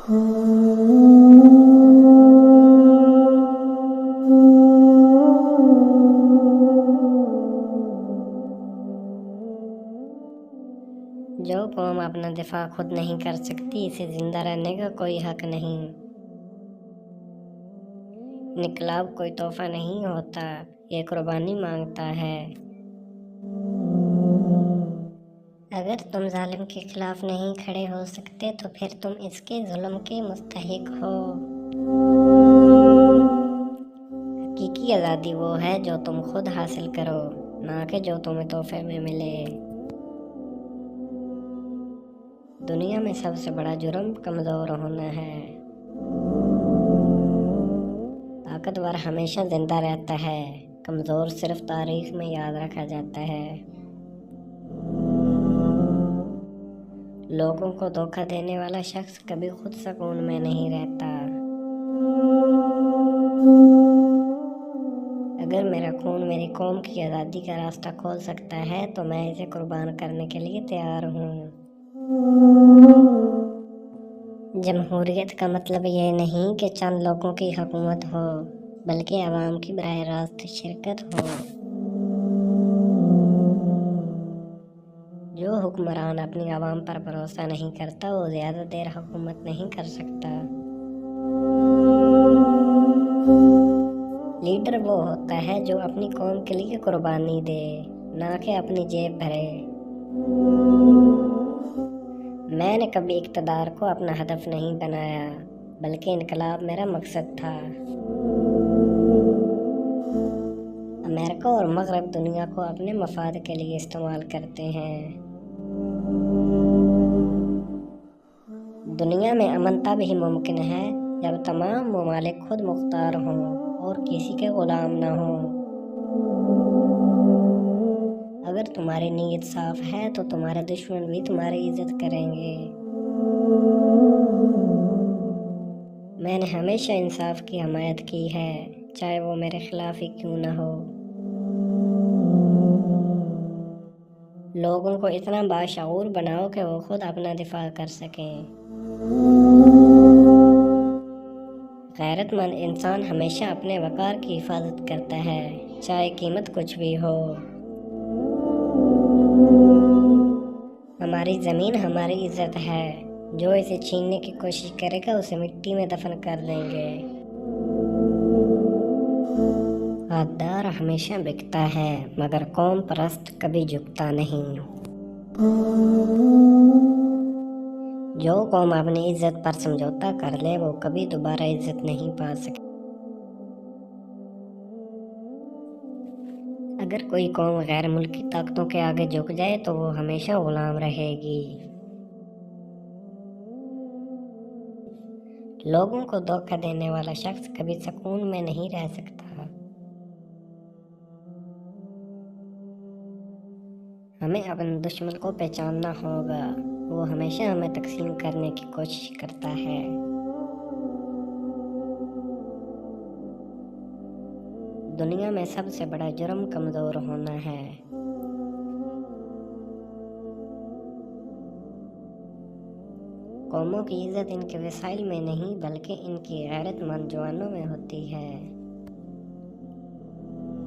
جو قوم اپنا دفاع خود نہیں کر سکتی اسے زندہ رہنے کا کوئی حق نہیں۔ انقلاب کوئی تحفہ نہیں ہوتا، یہ قربانی مانگتا ہے۔ اگر تم ظالم کے خلاف نہیں کھڑے ہو سکتے تو پھر تم اس کے ظلم کے مستحق ہو۔ حقیقی آزادی وہ ہے جو تم خود حاصل کرو، نہ کہ جو تمہیں تحفے میں ملے۔ دنیا میں سب سے بڑا جرم کمزور ہونا ہے۔ طاقتور ہمیشہ زندہ رہتا ہے، کمزور صرف تاریخ میں یاد رکھا جاتا ہے۔ لوگوں کو دھوکہ دینے والا شخص کبھی خود سکون میں نہیں رہتا۔ اگر میرا خون میری قوم کی آزادی کا راستہ کھول سکتا ہے تو میں اسے قربان کرنے کے لیے تیار ہوں۔ جمہوریت کا مطلب یہ نہیں کہ چند لوگوں کی حکومت ہو، بلکہ عوام کی براہ راست شرکت ہو۔ جو حکمران اپنی عوام پر بھروسہ نہیں کرتا وہ زیادہ دیر حکومت نہیں کر سکتا۔ لیڈر وہ ہوتا ہے جو اپنی قوم کے لیے قربانی دے، نہ کہ اپنی جیب بھرے۔ میں نے کبھی اقتدار کو اپنا ہدف نہیں بنایا، بلکہ انقلاب میرا مقصد تھا۔ امریکہ اور مغرب دنیا کو اپنے مفاد کے لیے استعمال کرتے ہیں۔ دنیا میں امن تب ہی ممکن ہے جب تمام ممالک خود مختار ہوں اور کسی کے غلام نہ ہوں۔ اگر تمہاری نیت صاف ہے تو تمہارے دشمن بھی تمہاری عزت کریں گے۔ میں نے ہمیشہ انصاف کی حمایت کی ہے، چاہے وہ میرے خلاف ہی کیوں نہ ہو۔ لوگوں کو اتنا باشعور بناؤ کہ وہ خود اپنا دفاع کر سکیں۔ غیرت مند انسان ہمیشہ اپنے وقار کی حفاظت کرتا ہے، چاہے قیمت کچھ بھی ہو۔ ہماری زمین ہماری عزت ہے، جو اسے چھیننے کی کوشش کرے گا اسے مٹی میں دفن کر دیں گے۔ غدار ہمیشہ بکتا ہے مگر قوم پرست کبھی جھکتا نہیں۔ جو قوم اپنی عزت پر سمجھوتا کر لے وہ کبھی دوبارہ عزت نہیں پا سکتی۔ اگر کوئی قوم غیر ملکی طاقتوں کے آگے جھک جائے تو وہ ہمیشہ غلام رہے گی۔ لوگوں کو دھوکہ دینے والا شخص کبھی سکون میں نہیں رہ سکتا۔ ہمیں اپنے دشمن کو پہچاننا ہوگا، وہ ہمیشہ ہمیں تقسیم کرنے کی کوشش کرتا ہے۔ دنیا میں سب سے بڑا جرم کمزور ہونا ہے۔ قوموں کی عزت ان کے وسائل میں نہیں بلکہ ان کی غیرت مند جوانوں میں ہوتی ہے۔